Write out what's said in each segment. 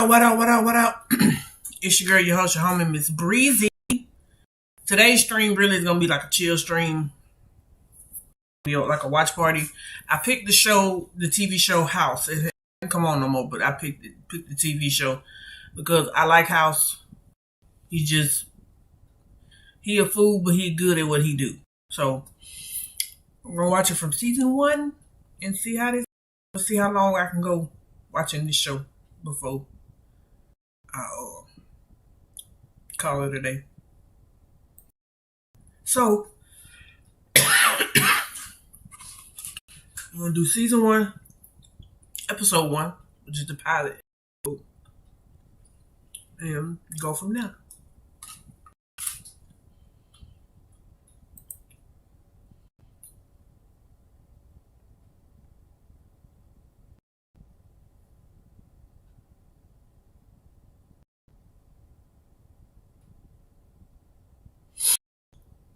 What up, what up, what up? It's your girl, your host, your homie, Miss Breezy. Today's stream really is going to be like a chill stream, like a watch party. I picked the TV show House. It hasn't come on no more, but I picked the TV show because I like House. He a fool, but he good at what he do. So, I'm going to watch it from season 1 and see how long I can go watching this show before I call it a day. So, I'm going to do season 1, episode 1, which is the pilot, and go from there.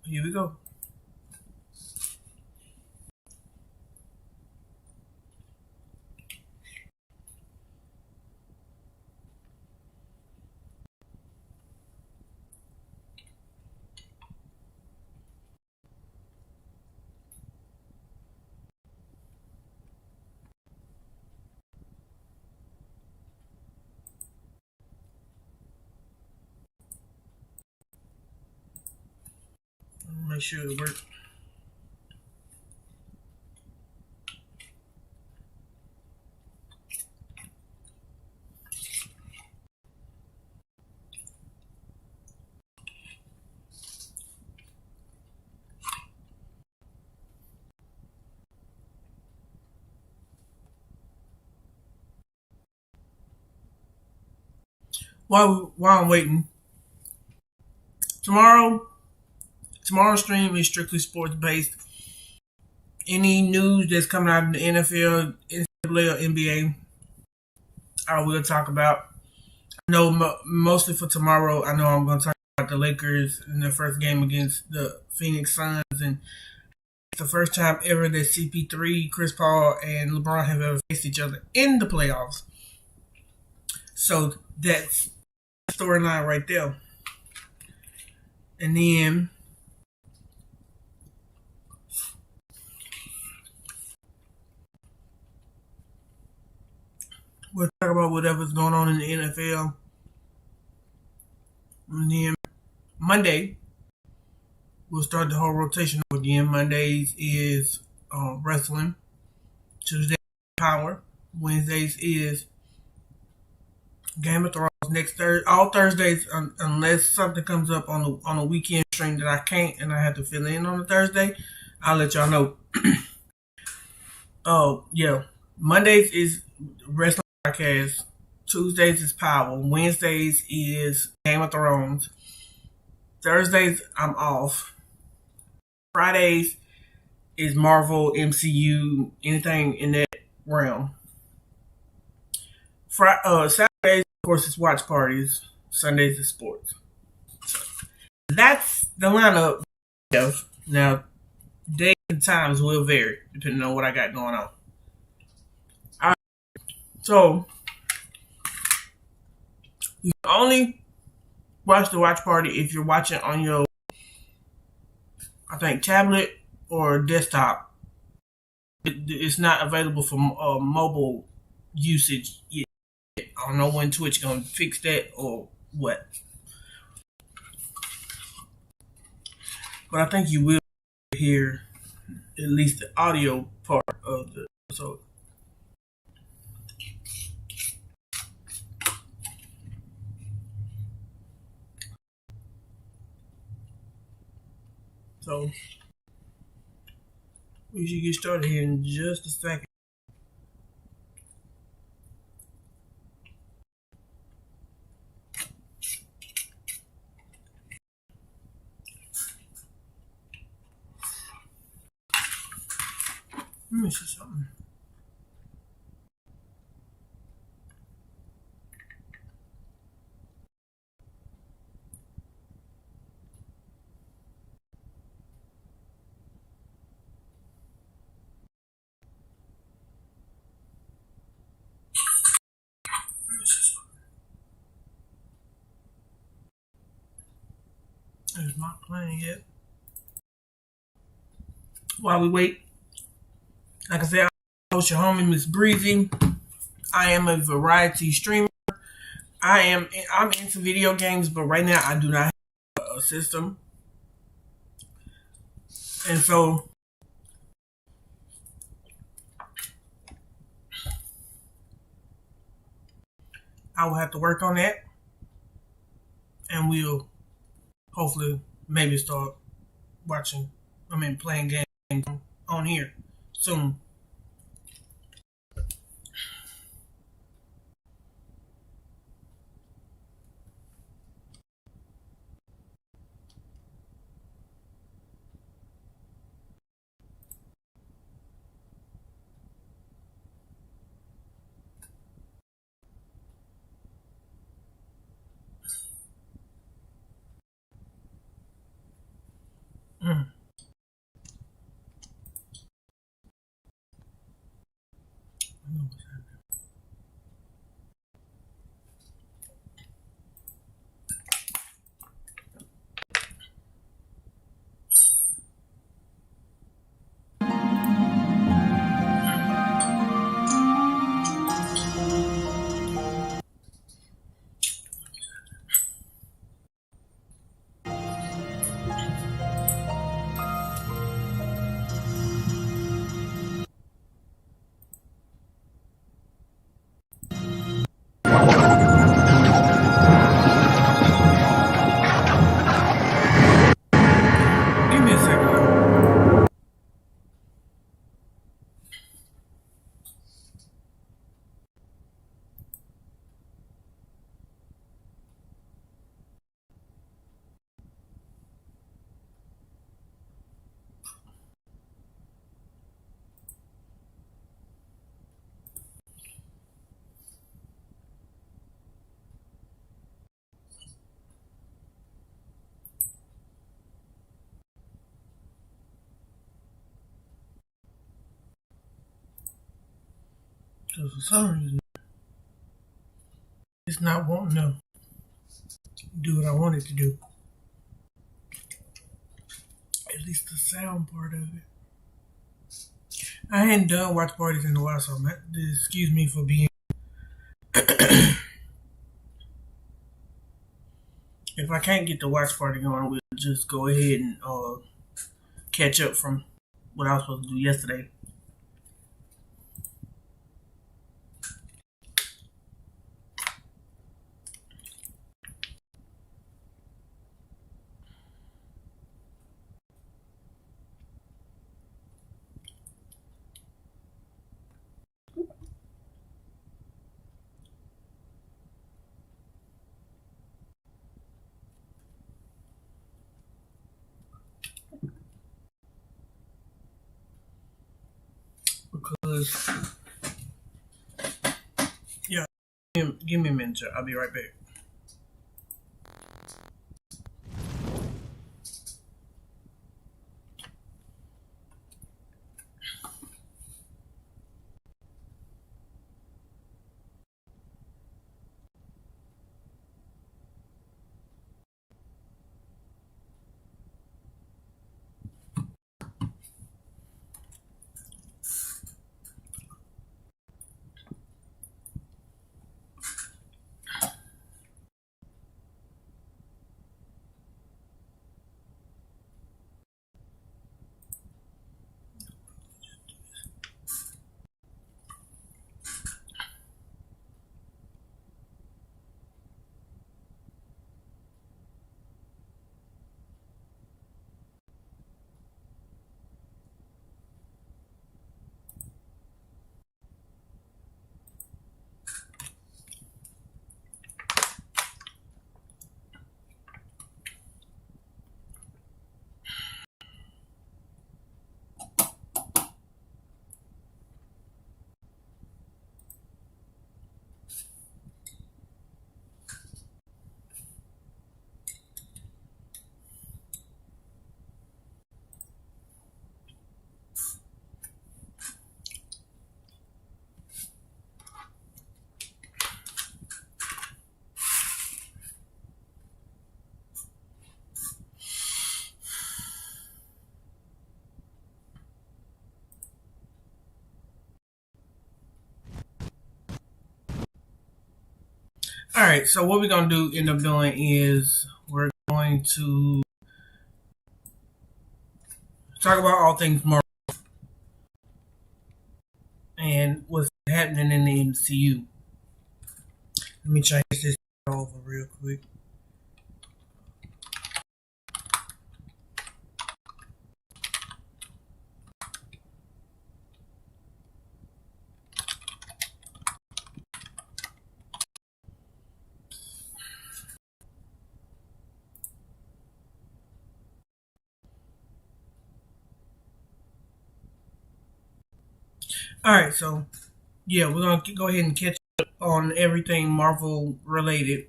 Here we go. Make sure it works. While I'm waiting, tomorrow's stream is strictly sports based. Any news that's coming out of the NFL, NCAA, or NBA, I will talk about. I know mostly for tomorrow. I know I'm going to talk about the Lakers in their first game against the Phoenix Suns, and it's the first time ever that CP3, Chris Paul, and LeBron have ever faced each other in the playoffs. So that's the storyline right there. And then we'll talk about whatever's going on in the NFL. And then Monday, we'll start the whole rotation over again. Mondays is wrestling. Tuesday, Power. Wednesdays is Game of Thrones. Next Thursday, all Thursdays, unless something comes up on a weekend stream that I can't and I have to fill in on a Thursday, I'll let y'all know. Oh yeah, Mondays is wrestling podcast. Tuesdays is Power. Wednesdays is Game of Thrones. Thursdays I'm off. Fridays is Marvel, MCU, anything in that realm. Saturdays, of course, is watch parties. Sundays is sports. That's the lineup. Now, days and times will vary depending on what I got going on. All right. So, you can only watch the watch party if you're watching on your, I think, tablet or desktop. It's not available for mobile usage yet. I don't know when Twitch gonna fix that or what, but I think you will hear at least the audio part of the episode. So we should get started here in just a second. Let me see something. It's not playing yet. While we wait, like I said, I'm your homie Miss Breezy. I am a variety streamer. I'm into video games, but right now I do not have a system, and so I will have to work on that, and we'll hopefully maybe start watching. Playing games on here soon. Mm. Give me a second. Because for some reason, it's not wanting to do what I want it to do. At least the sound part of it. I hadn't done watch parties in a while, so excuse me for being. If I can't get the watch party going, we'll just go ahead and catch up from what I was supposed to do yesterday. Because, yeah, give me a minute, I'll be right back. Alright, so what we're going to end up doing is we're going to talk about all things Marvel and what's happening in the MCU. Let me change this over real quick. Alright, so yeah, we're going to go ahead and catch up on everything Marvel related.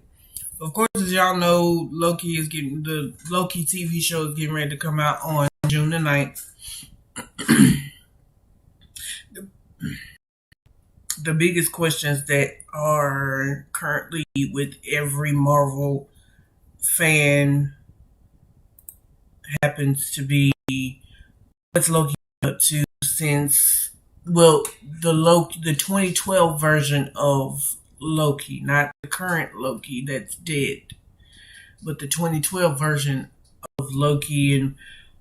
Of course, as y'all know, the Loki TV show is getting ready to come out on June the 9th. The biggest questions that are currently with every Marvel fan happens to be, what's Loki up to since, well, the 2012 version of Loki, not the current Loki that's dead, but the 2012 version of Loki, and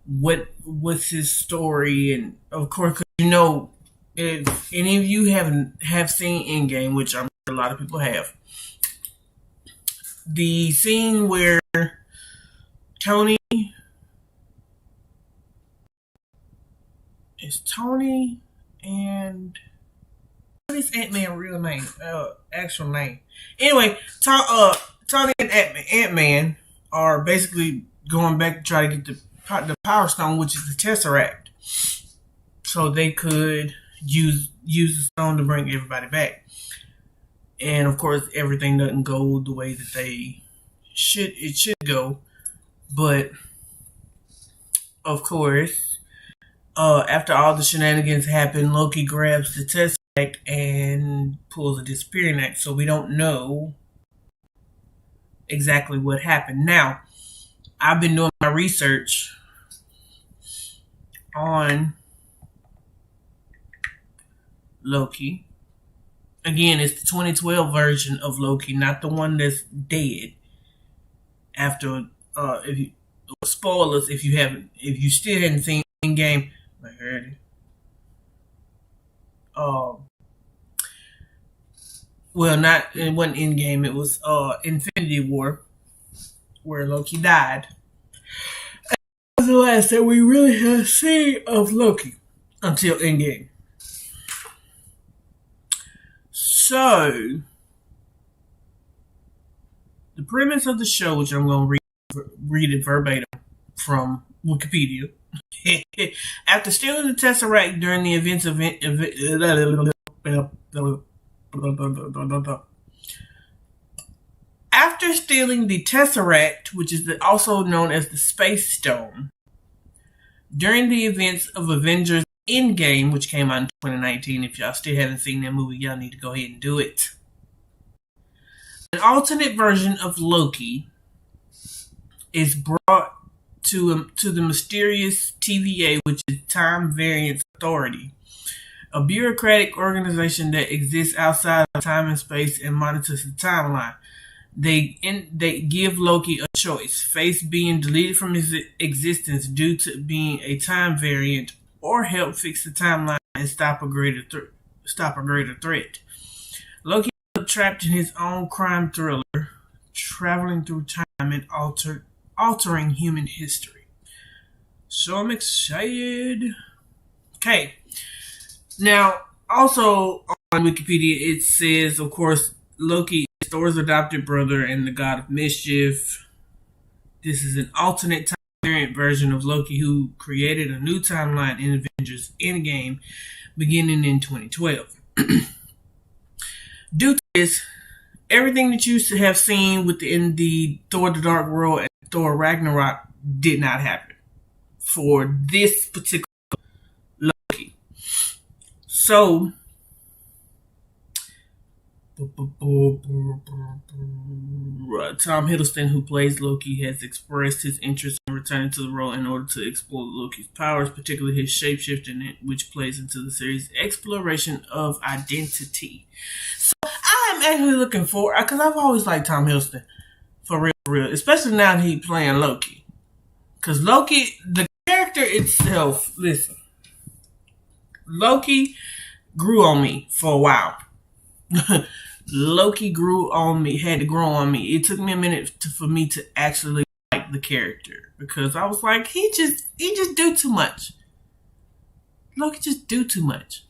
what's his story. And of course, 'cause if any of you have seen Endgame, which I'm sure a lot of people have, the scene where Tony and what is Ant-Man real name? Actual name. Anyway, Tony and Ant-Man are basically going back to try to get the Power Stone, which is the Tesseract, so they could use the stone to bring everybody back. And of course, everything doesn't go the way that it should go. But of course, after all the shenanigans happen, Loki grabs the Tesseract and pulls a disappearing act. So we don't know exactly what happened. Now, I've been doing my research on Loki. Again, it's the 2012 version of Loki, not the one that's dead. After, if you spoilers, if you still hadn't seen Endgame, I heard it. Well, it wasn't Endgame. It was Infinity War, where Loki died. That was the last that we really have seen of Loki until Endgame. So, the premise of the show, which I'm going to read it verbatim from Wikipedia. After stealing the Tesseract during the events of After stealing the Tesseract, which is also known as the Space Stone, during the events of Avengers Endgame, which came out in 2019. If y'all still haven't seen that movie, y'all need to go ahead and do it. An alternate version of Loki is brought to the mysterious TVA, which is Time Variance Authority, a bureaucratic organization that exists outside of time and space and monitors the timeline. They give Loki a choice: face being deleted from his existence due to being a time variant, or help fix the timeline and stop a greater threat. Loki is trapped in his own crime thriller, traveling through time and altering human history. So I'm excited. Okay. Now, also on Wikipedia, it says, of course, Loki is Thor's adopted brother and the god of mischief. This is an alternate time variant version of Loki who created a new timeline in Avengers Endgame beginning in 2012. Due to this, everything that you have seen within the Thor the Dark World and Thor Ragnarok did not happen for this particular Loki. So, Tom Hiddleston, who plays Loki, has expressed his interest in returning to the role in order to explore Loki's powers, particularly his shapeshifting, which plays into the series' exploration of identity. So, I I'm actually looking forward, because I've always liked Tom Hiddleston, for real, especially now that he's playing Loki. Because Loki, the character itself, listen, Loki grew on me for a while. Loki grew on me, had to grow on me. It took me a minute for me to actually like the character, because I was like, he just do too much. Loki just do too much.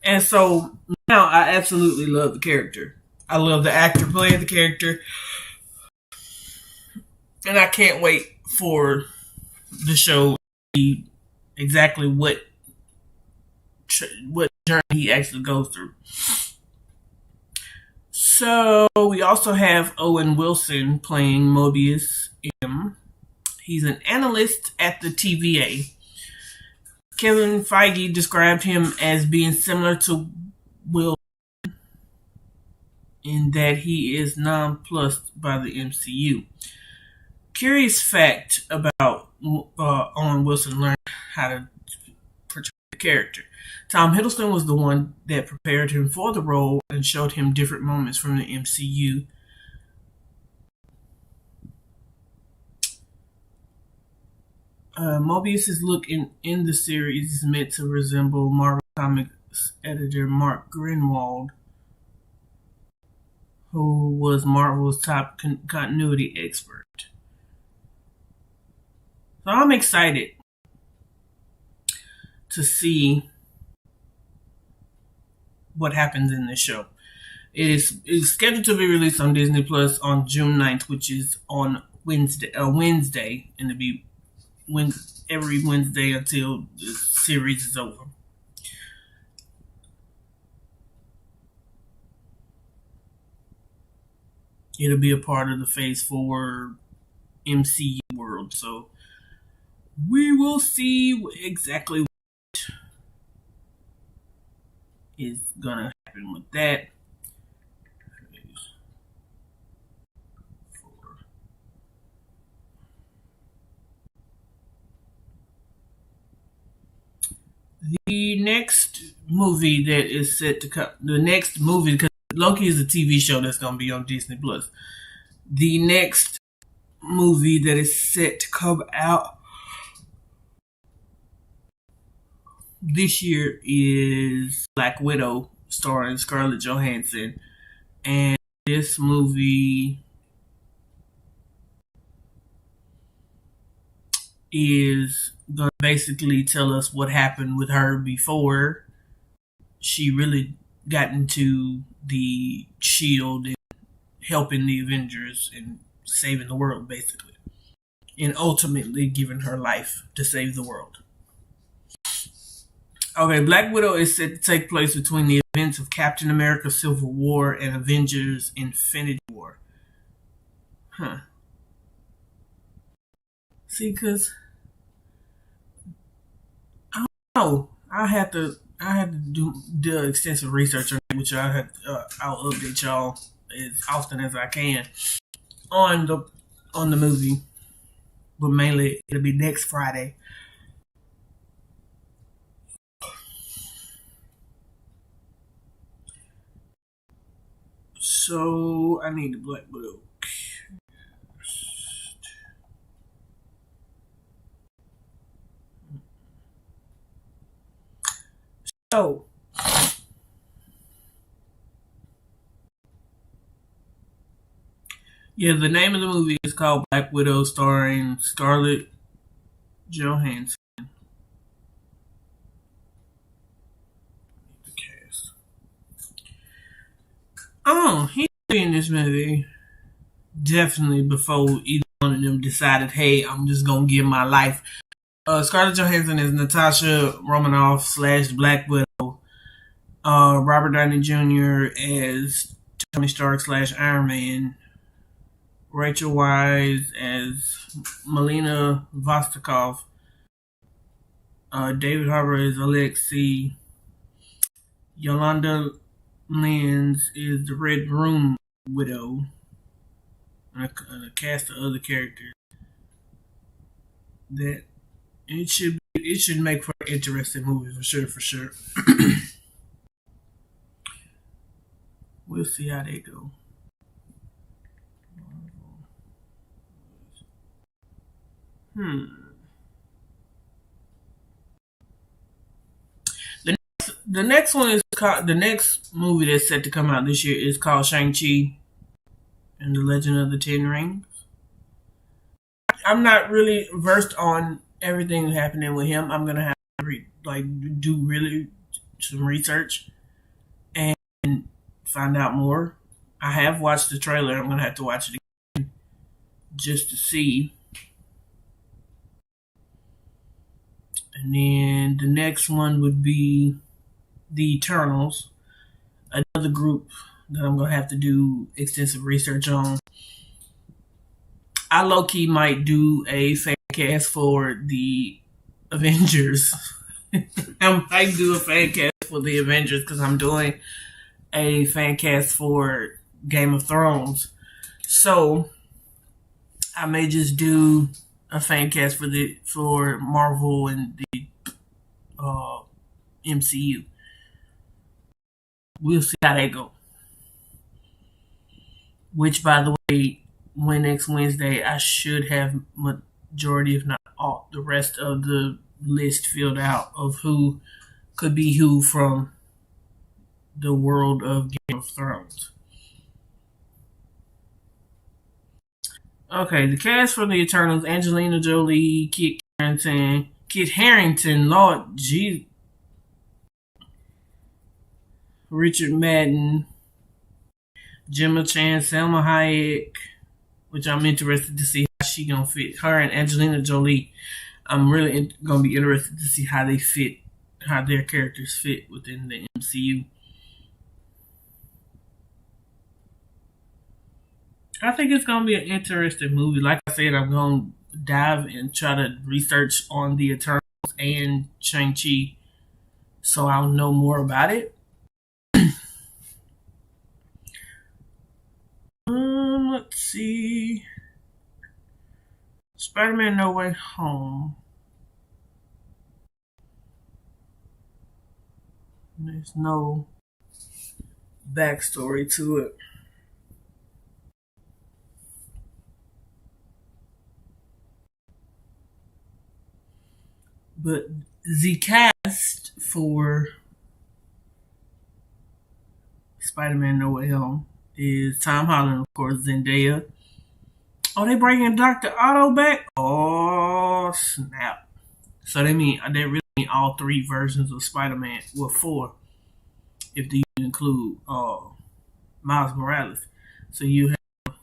And so now I absolutely love the character. I love the actor playing the character. And I can't wait for the show to see exactly what journey he actually goes through. So we also have Owen Wilson playing Mobius M. He's an analyst at the TVA. Kevin Feige described him as being similar to Will in that he is nonplussed by the MCU. Curious fact about Owen Wilson learning how to portray the character. Tom Hiddleston was the one that prepared him for the role and showed him different moments from the MCU. Mobius' look in the series is meant to resemble Marvel Comics editor Mark Greenwald, who was Marvel's top continuity expert. So I'm excited to see what happens in this show. It is scheduled to be released on Disney Plus on June 9th, which is on Wednesday, and it'll be every Wednesday until the series is over. It'll be a part of the Phase 4 MCU world, so we will see exactly what is gonna happen with that. The next movie that is set to come, because Loki is a TV show that's going to be on Disney Plus. The next movie that is set to come out this year is Black Widow, starring Scarlett Johansson. And this movie is going to basically tell us what happened with her before she really got into the Shield and helping the Avengers and saving the world, basically. And ultimately giving her life to save the world. Okay, Black Widow is set to take place between the events of Captain America Civil War and Avengers Infinity War. See, because I don't know. I had to do extensive research on it, which I'll update y'all as often as I can on the movie. But mainly it'll be next Friday. So I need the Black Widow. So yeah, the name of the movie is called Black Widow, starring Scarlett Johansson. The cast. Oh, he'll be in this movie definitely before either one of them decided, hey, I'm just gonna give my life. Scarlett Johansson is Natasha Romanoff / Black Widow. Robert Downey Jr. as Tony Stark / Iron Man. Rachel Weisz as Melina Vostokov. David Harbour is Alexei. Yolanda Lenz is the Red Room Widow. And a cast of other characters. That it should make for an interesting movie for sure. We'll see how they go. The next one is called, the next movie that's set to come out this year is called Shang-Chi and the Legend of the Ten Rings. I'm not really versed on everything happening with him. I'm gonna have to do really some research and find out more. I have watched the trailer. I'm gonna have to watch it again just to see. And then the next one would be the Eternals, another group that I'm gonna have to do extensive research on. I low-key might do a fan cast for the Avengers. I might do a fan cast for the Avengers because I'm doing a fan cast for Game of Thrones. So I may just do a fan cast for Marvel and the MCU. We'll see how they go. Which, by the way, when next Wednesday, I should have majority, if not all, the rest of the list filled out of who could be who from the world of Game of Thrones. Okay, the cast for the Eternals: Angelina Jolie, Kit Harington, Lord G, Richard Madden, Gemma Chan, Selma Hayek, which I'm interested to see how she gonna fit. Her and Angelina Jolie, I'm really gonna be interested to see how they fit, how their characters fit within the MCU. I think it's gonna be an interesting movie. Like I said, I'm gonna dive and try to research on the Eternals and Shang-Chi, so I'll know more about it. Let's see. Spider-Man No Way Home. There's no backstory to it. But the cast for Spider-Man No Way Home is Tom Holland, of course, Zendaya. Oh, they bringing Dr. Otto back? Oh, snap. So they really mean all three versions of Spider-Man. Well, four, if you include Miles Morales. So you have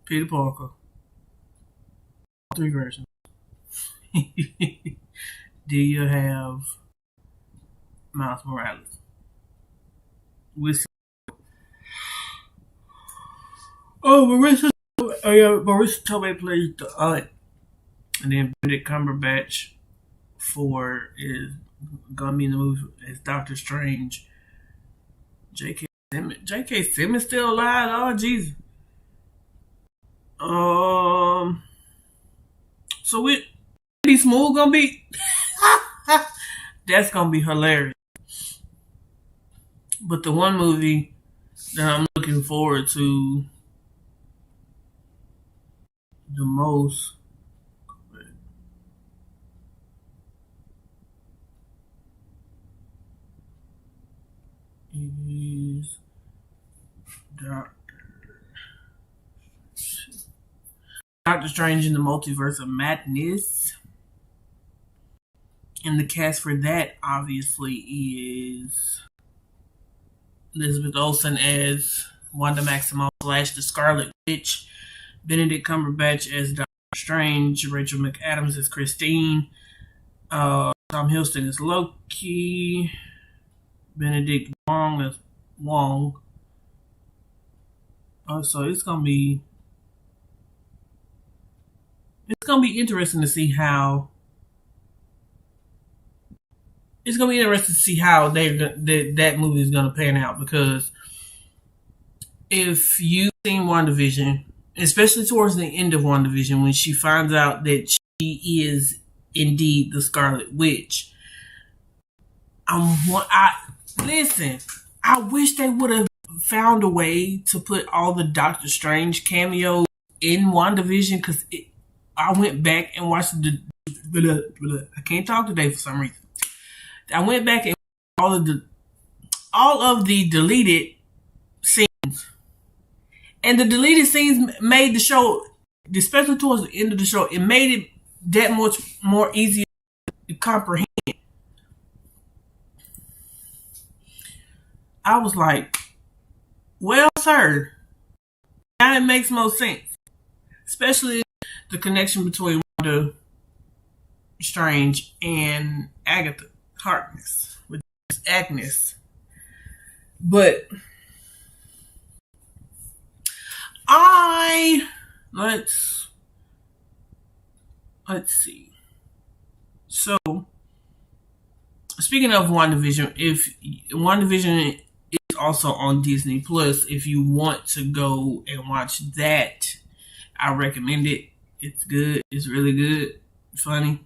Peter Parker, all three versions. Do you have Miles Morales? With Marissa Tomei plays the aunt, and then Benedict Cumberbatch is gonna be in the movie as Doctor Strange. J.K. Simmons still alive? Oh Jesus. So be Smooth gonna be? That's gonna be hilarious. But the one movie that I'm looking forward to the most is Doctor Strange in the Multiverse of Madness. And the cast for that obviously is Elizabeth Olsen as Wanda Maximoff / the Scarlet Witch, Benedict Cumberbatch as Doctor Strange, Rachel McAdams as Christine, Tom Hiddleston as Loki, Benedict Wong as Wong. So it's gonna be interesting to see how. It's gonna be interesting to see how that movie is gonna pan out, because if you've seen WandaVision, especially towards the end of WandaVision, when she finds out that she is indeed the Scarlet Witch, I wish they would have found a way to put all the Doctor Strange cameos in WandaVision, because I went back and watched I can't talk today for some reason. I went back and all of the deleted scenes, and the deleted scenes made the show, especially towards the end of the show, it made it that much more easier to comprehend. I was like, well, sir, now it makes more sense. Especially the connection between Wanda Strange and Agatha Harkness with Agnes. But let's see. So, speaking of WandaVision, if WandaVision is also on Disney Plus, if you want to go and watch that, I recommend it. It's good. It's really good. Funny.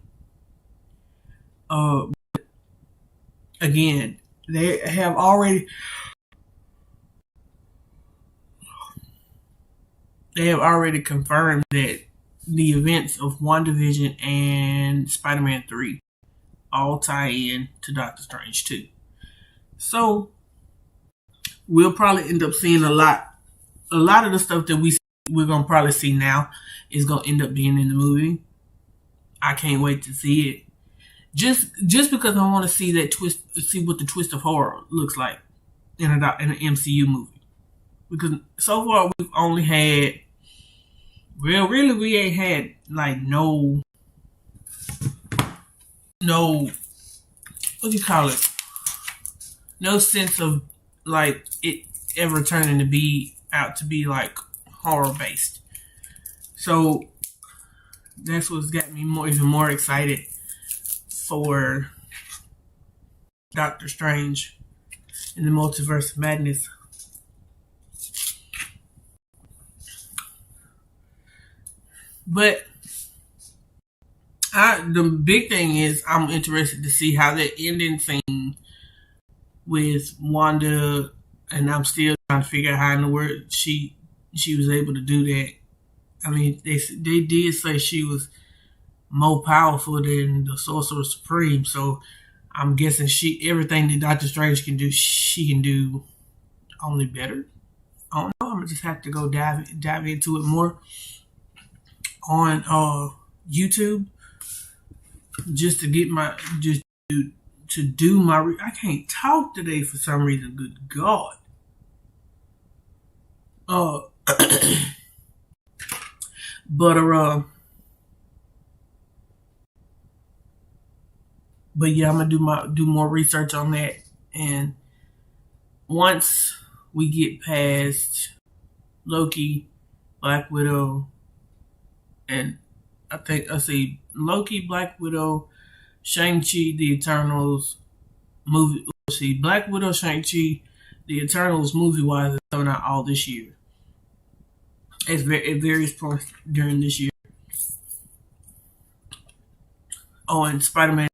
Again, they have already confirmed that the events of WandaVision and Spider-Man 3 all tie in to Doctor Strange 2. So we'll probably end up seeing a lot of the stuff that we're gonna probably see now is gonna end up being in the movie. I can't wait to see it. Just because I want to see that twist, see what the twist of horror looks like in an MCU movie. Because so far we've only had, well, really we ain't had like no, what do you call it? No sense of like it ever turning to be like horror based. So that's what's got me even more excited for Doctor Strange in the Multiverse of Madness. But the big thing is I'm interested to see how the ending thing with Wanda, and I'm still trying to figure out how in the world she was able to do that. I mean, they did say she was more powerful than the Sorcerer Supreme, so I'm guessing everything that Doctor Strange can do, she can do only better. I don't know. I'm gonna just have to go dive into it more on YouTube, just to get to do my. I can't talk today for some reason. Good God. But yeah, I'm gonna do more research on that, and once we get past Loki, Black Widow, and I see Loki, Black Widow, Shang-Chi, The Eternals movie. See, Black Widow, Shang-Chi, The Eternals movie wise is coming out all this year. At various points during this year. Oh, and Spider-Man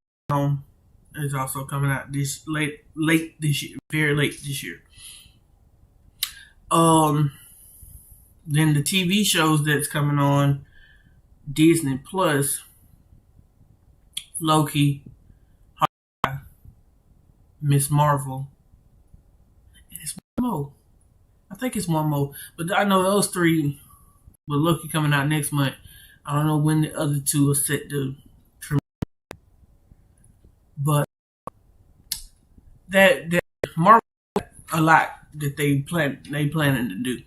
is also coming out this late this year, very late this year. Then the TV shows that's coming on Disney Plus: Loki, Hawkeye, Miss Marvel, and it's one more. I think it's one more, but I know those three. With Loki coming out next month, I don't know when the other two are set to premiere. But that Marvel a lot that they planning to do.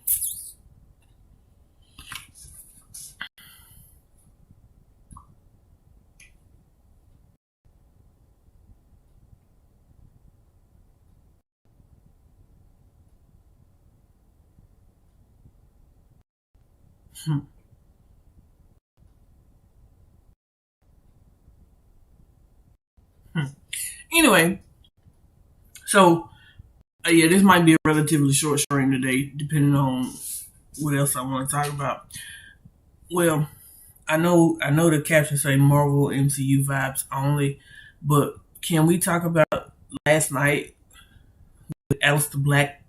Anyway, so yeah, this might be a relatively short stream today, depending on what else I want to talk about. Well, I know the captions say Marvel MCU vibes only, but can we talk about last night with Aleister Black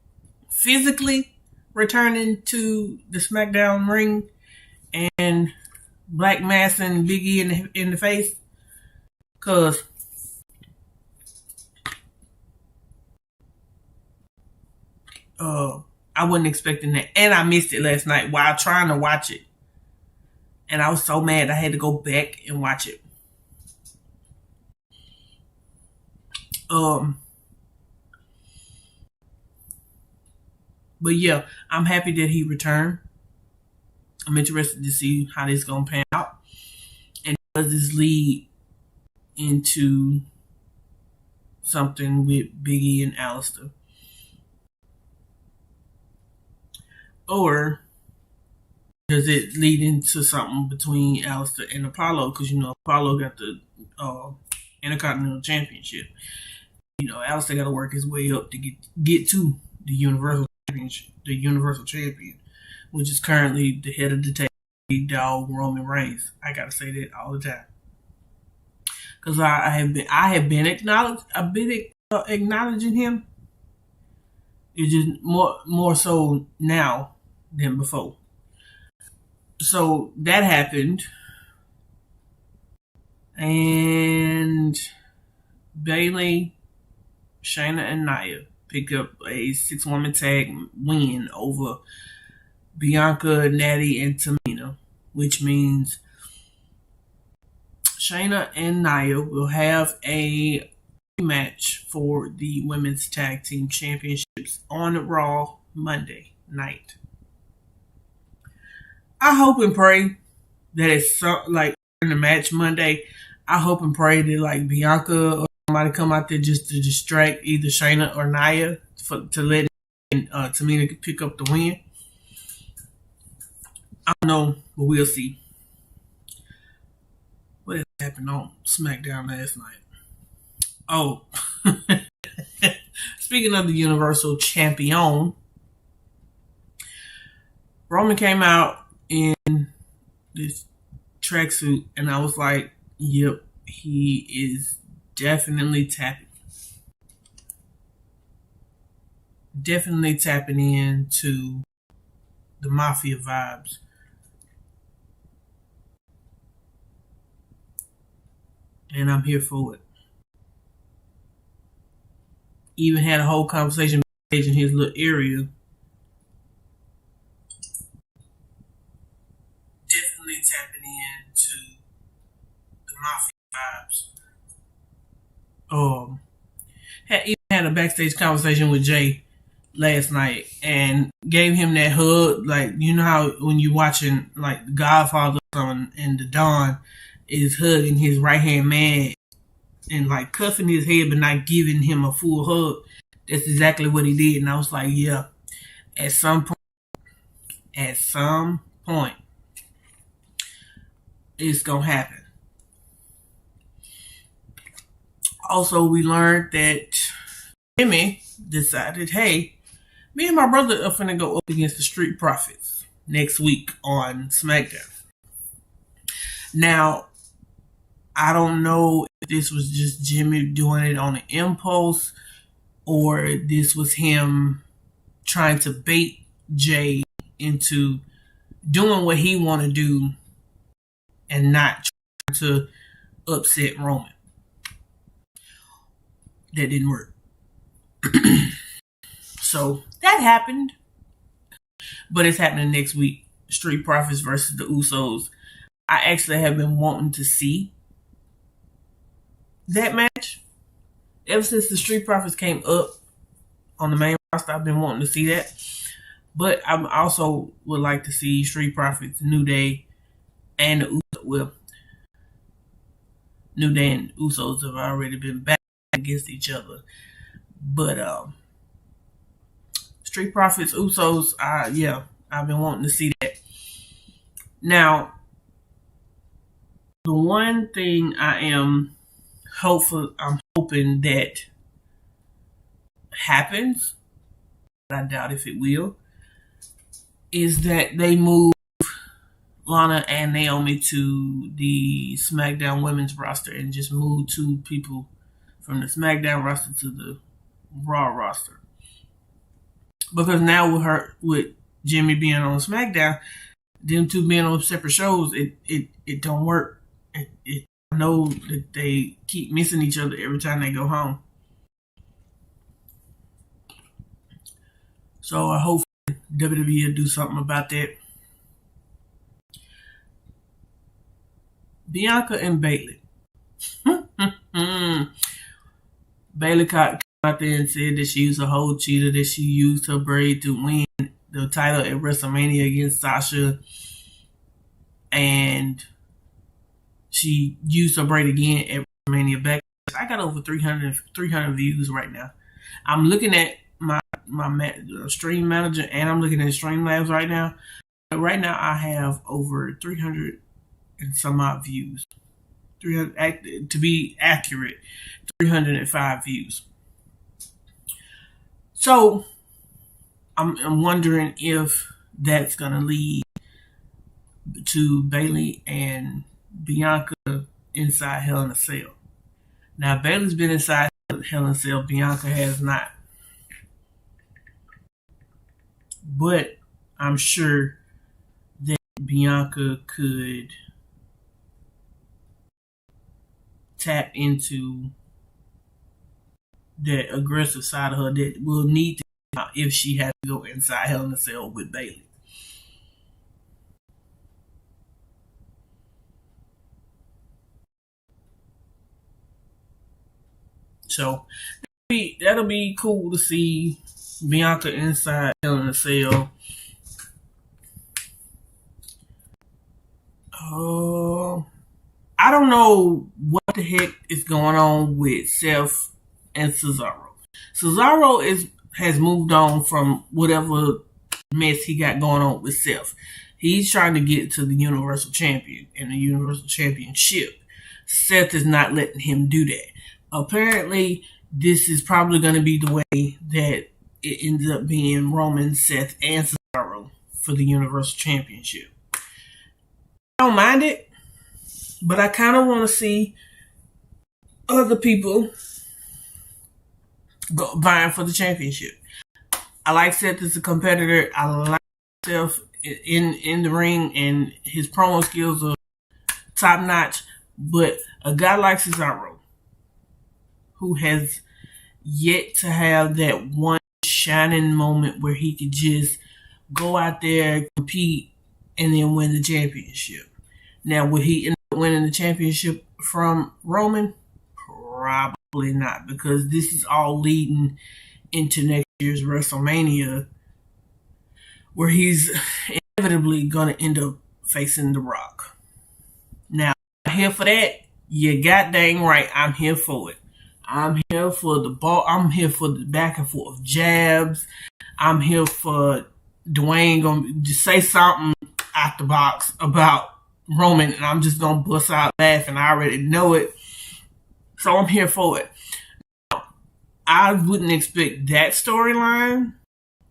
physically returning to the SmackDown ring and Black Mass and Big E in the face. Because I wasn't expecting that. And I missed it last night while trying to watch it. And I was so mad I had to go back and watch it. But yeah, I'm happy that he returned. I'm interested to see how this is going to pan out. And does this lead into something with Big E and Alistair? Or does it lead into something between Alistair and Apollo? Because, Apollo got the Intercontinental Championship. Alistair got to work his way up to get to the Universal Championship, the Universal Champion, which is currently the head of the table, Big Dog Roman Reigns. I gotta say that all the time because I have been acknowledging him. It's just more so now than before. So that happened, and Bayley, Shayna, and Nia pick up a 6-woman tag win over Bianca, Natty, and Tamina, which means Shayna and Nia will have a match for the Women's Tag Team Championships on Raw Monday night. I hope and pray that it's like in the match Monday. I hope and pray that like Bianca or somebody come out there just to distract either Shayna or Nia to let Tamina pick up the win. I don't know, but we'll see. What happened on SmackDown last night? Oh, speaking of the Universal Champion, Roman came out in this tracksuit, and I was like, yep, he is definitely tapping into the Mafia vibes. And I'm here for it. Even had a whole conversation in his little area. Definitely tapping into the Mafia vibes. Even had a backstage conversation with Jay last night and gave him that hug. Like, you know how when you're watching like The Godfather and The Don is hugging his right hand man and like cuffing his head but not giving him a full hug. That's exactly what he did. And I was like, yeah, at some point it's gonna happen. Also, we learned that Jimmy decided, hey, me and my brother are finna go up against the Street Profits next week on SmackDown. Now, I don't know if this was just Jimmy doing it on an impulse or this was him trying to bait Jay into doing what he want to do and not trying to upset Roman. That didn't work. So that happened. But it's happening next week. Street Profits versus the Usos. I actually have been wanting to see that match. Ever since the Street Profits came up on the main roster, I've been wanting to see that. But I also would like to see Street Profits, New Day, and the Usos. Well, New Day and Usos have already been back against each other. But Street Profits, Usos, I've been wanting to see that. Now, the one thing I'm hoping that happens, but I doubt if it will, is that they move Lana and Naomi to the SmackDown women's roster and just move 2 people from the SmackDown roster to the Raw roster. Because now with Jimmy being on SmackDown, them two being on separate shows, it don't work. I know that they keep missing each other every time they go home. So I hope WWE will do something about that. Bianca and Bayley. Bayley came out there and said that she was a whole cheater, that she used her braid to win the title at WrestleMania against Sasha. And she used her braid again at WrestleMania back. I got over 300 views right now. I'm looking at my stream manager and I'm looking at Streamlabs right now. Right now I have over 300 and some odd views. 300, to be accurate, 305 views. So I'm wondering if that's gonna lead to Bayley and Bianca inside Hell in a Cell. Now Bayley's been inside Hell in a Cell, Bianca has not. But I'm sure that Bianca could tap into that aggressive side of her that will need to come out if she has to go inside Hell in a Cell with Bayley. So that'll be cool to see Bianca inside Hell in a Cell. I don't know what the heck is going on with Seth and Cesaro. Cesaro has moved on from whatever mess he got going on with Seth. He's trying to get to the Universal Champion and the Universal Championship. Seth is not letting him do that. Apparently, this is probably going to be the way that it ends up being Roman, Seth, and Cesaro for the Universal Championship. I don't mind it, but I kind of want to see other people vying for the championship. I like Seth as a competitor. I like Seth in the ring, and his promo skills are top notch. But a guy like Cesaro, who has yet to have that one shining moment where he could just go out there, compete, and then win the championship. Now, would he end up winning the championship from Roman? Probably not, because this is all leading into next year's WrestleMania, where he's inevitably going to end up facing The Rock. Now, I'm here for that. You got dang right, I'm here for it. I'm here for the ball. I'm here for the back and forth jabs. I'm here for Dwayne gonna just say something out the box about Roman, and I'm just gonna bust out laughing. I already know it, so I'm here for it. Now, I wouldn't expect that storyline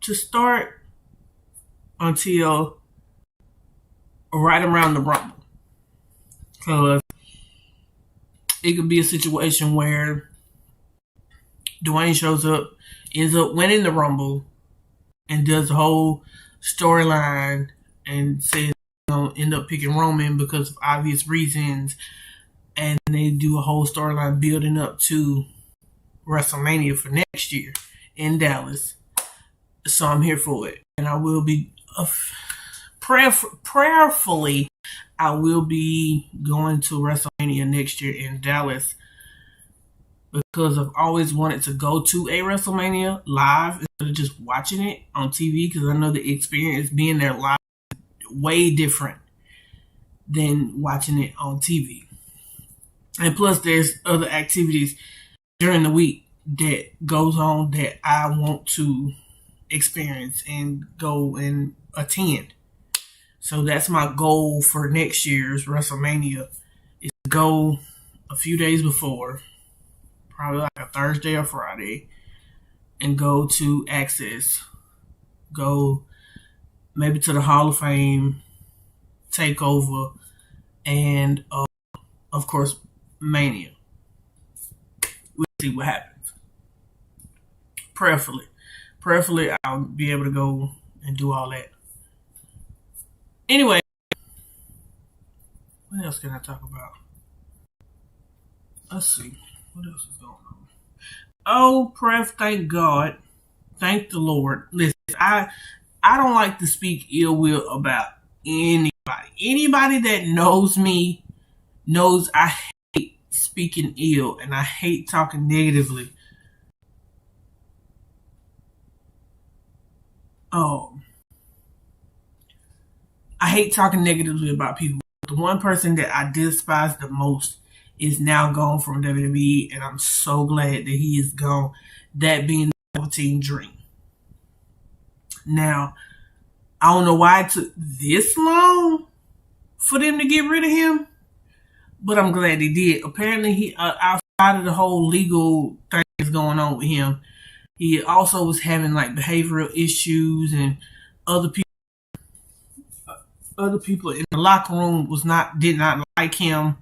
to start until right around the Rumble, because it could be a situation where Dwayne shows up, ends up winning the Rumble, and does the whole storyline and says he's going to end up picking Roman because of obvious reasons. And they do a whole storyline building up to WrestleMania for next year in Dallas. So I'm here for it. And I will be, prayerfully, I will be going to WrestleMania next year in Dallas, because I've always wanted to go to a WrestleMania live instead of just watching it on TV, because I know the experience being there live is way different than watching it on TV. And plus, there's other activities during the week that goes on that I want to experience and go and attend. So that's my goal for next year's WrestleMania, is to go a few days before, probably like a Thursday or Friday, and go to Access, go maybe to the Hall of Fame, Takeover, and of course Mania. We'll see what happens. Prayerfully. Prayerfully, I'll be able to go and do all that. Anyway, what else can I talk about? Let's see. What else is going on? Oh, thank God. Thank the Lord. Listen, I don't like to speak ill will about anybody. Anybody that knows me knows I hate speaking ill and I hate talking negatively. I hate talking negatively about people. The one person that I despise the most is now gone from WWE, and I'm so glad that he is gone. That being the Team Dream. Now, I don't know why it took this long for them to get rid of him, but I'm glad they did. Apparently, he outside of the whole legal thing that's going on with him, he also was having like behavioral issues, and other people in the locker room did not like him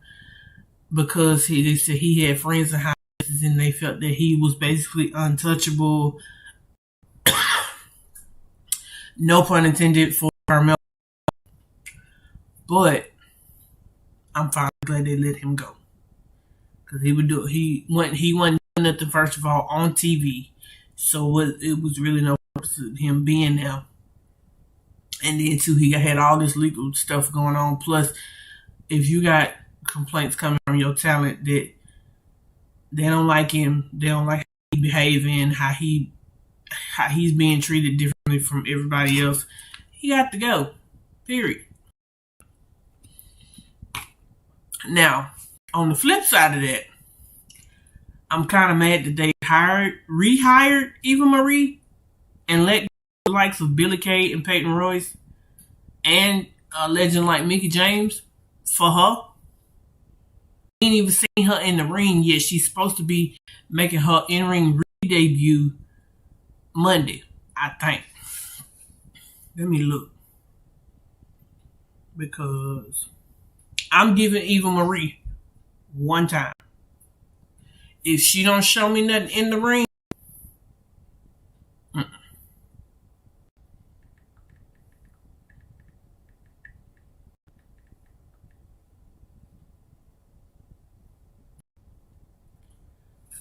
because they said he had friends in high places and they felt that he was basically untouchable. No pun intended for Carmelo, but I'm finally glad they let him go because he wasn't doing nothing first of all on TV, so it was really no purpose of him being there. And then too, he had all this legal stuff going on. Plus, if you got complaints coming from your talent that they don't like him, they don't like how he behaving, how he's being treated differently from everybody else, he got to go. Period. Now, on the flip side of that, I'm kind of mad that they rehired Eva Marie and let the likes of Billie Kay and Peyton Royce and a legend like Mickie James for her. We ain't even seen her in the ring yet. She's supposed to be making her in-ring debut Monday, I think. Let me look. Because I'm giving Eva Marie one time. If she don't show me nothing in the ring,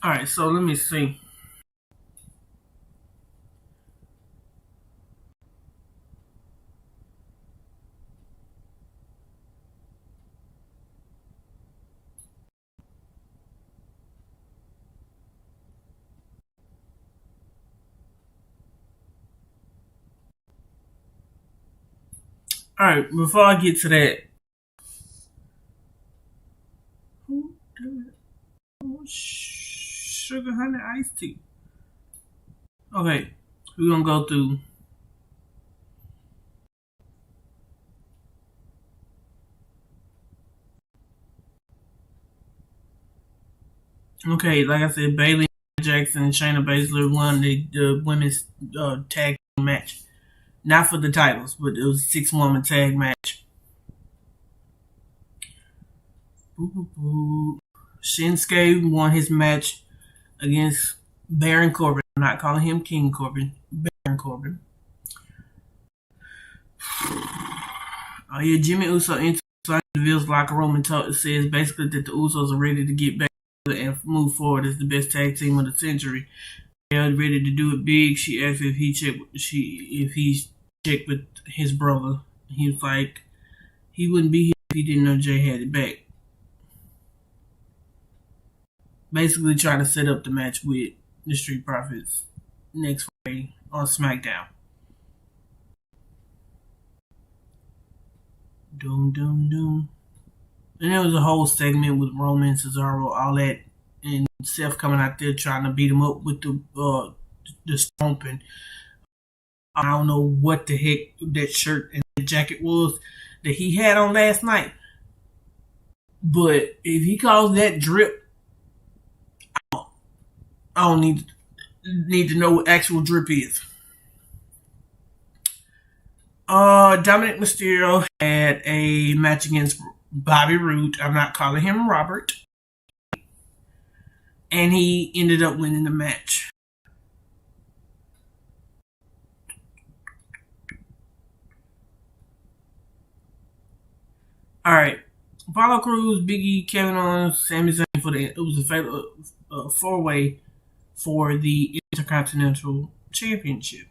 alright, so let me see. Alright, before I get to that, sugar honey iced tea. Okay, we're gonna go through. Okay, like I said, Bayley Jackson and Shayna Baszler won the women's tag match. Not for the titles, but it was a 6-woman tag match. Shinsuke won his match against Baron Corbin. I'm not calling him King Corbin. Baron Corbin. Oh yeah, Jimmy Uso entered Deville's locker room and says basically that the Usos are ready to get back and move forward as the best tag team of the century. They are ready to do it big. She asked if he checked with his brother. He was like, he wouldn't be here if he didn't know Jay had it back. Basically trying to set up the match with the Street Profits next Friday on SmackDown. Doom, doom, doom. And there was a whole segment with Roman, Cesaro, all that, and Seth coming out there trying to beat him up with the stomping. I don't know what the heck that shirt and that jacket was that he had on last night. But if he calls that drip, I don't need to know what actual drip is. Dominic Mysterio had a match against Bobby Roode. I'm not calling him Robert. And he ended up winning the match. All right. Apollo Crews, Biggie, Kevin Owens, Sami Zayn for it was a fatal four-way for the Intercontinental Championship.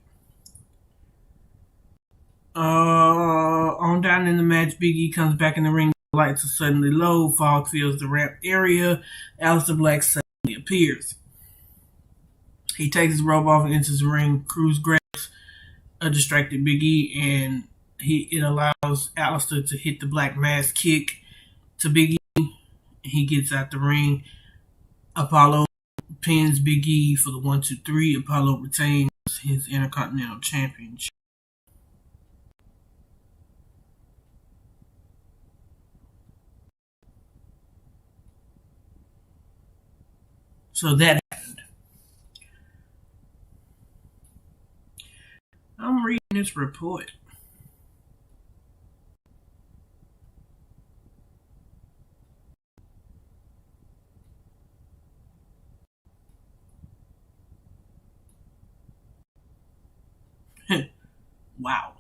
On down in the match, Biggie comes back in the ring. The lights are suddenly low. Fog fills the ramp area. Aleister Black suddenly appears. He takes his robe off and enters the ring. Crews grabs a distracted Biggie, and it allows Aleister to hit the Black Mass kick to Biggie. He gets out the ring. Apollo pins Biggie for the 1-2-3. Apollo retains his Intercontinental Championship. So that happened. I'm reading this report. Wow.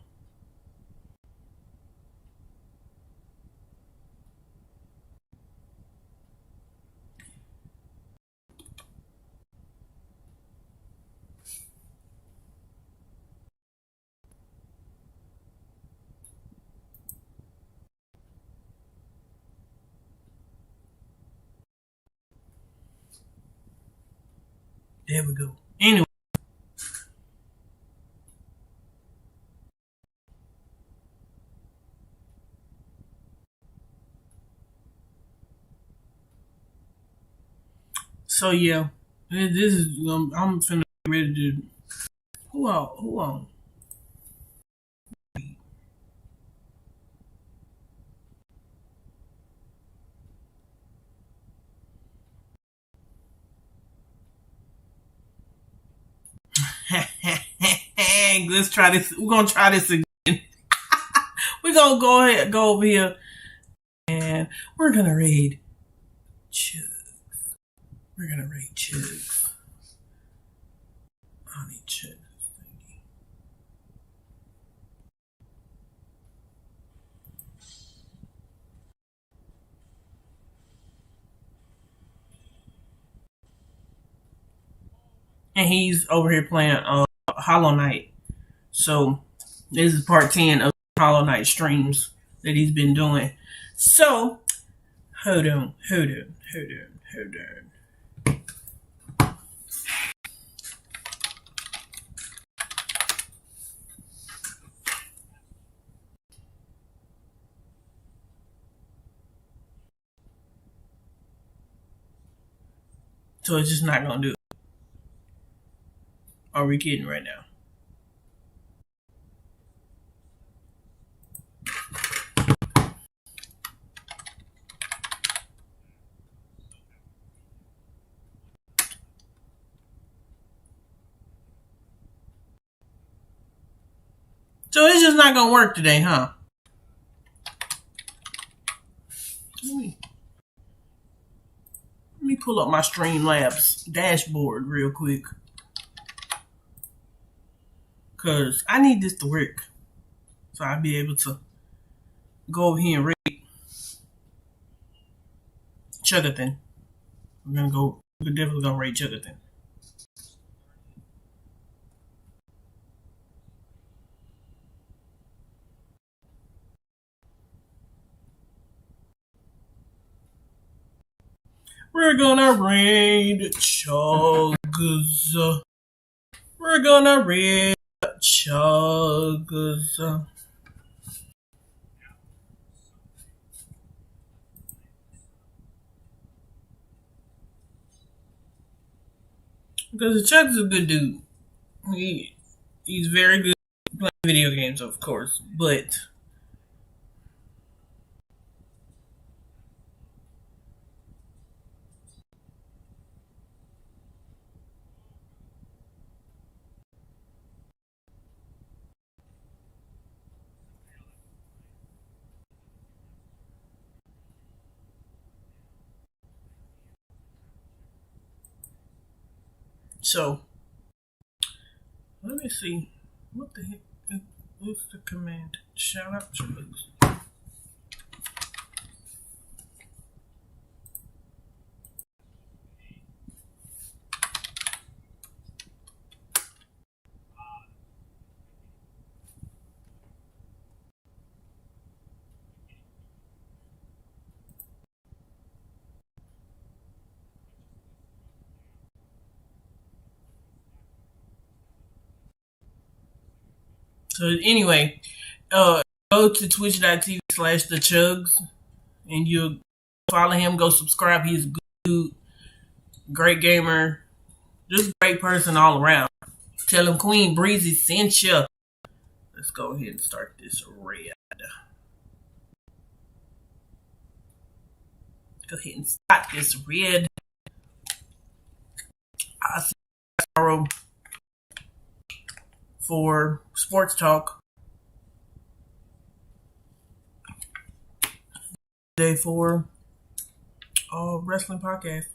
There we go. Anyway. So yeah, this is I'm finna get ready to. Who on? Let's try this. We're gonna try this again. We're gonna go over here, and we're gonna raid Chugs. We're gonna raid Chugs. I need Chugs. And he's over here playing Hollow Knight. So this is part 10 of Hollow Knight streams that he's been doing. So hold on. So it's just not gonna do it. Are we kidding right now? So it's just not gonna work today, huh? Let me pull up my Streamlabs dashboard real quick. Cause I need this to work. So I'll be able to go over here and rate Chugathan. We're definitely gonna rate Chugathan. We're gonna raid Chugs. We're gonna raid Chugs. Because Chugs is a good dude. He's very good playing video games, of course, but so let me see. What the heck? What's the command? Shout out Chugs. So anyway, go to twitch.tv/the chugs and you'll follow him. Go subscribe. He's a good dude, great gamer, just great person all around. Tell him Queen Breezy sent you. Let's go ahead and start this red. Go ahead and start this red. I'll see you tomorrow for sports talk. Day 4 wrestling podcast.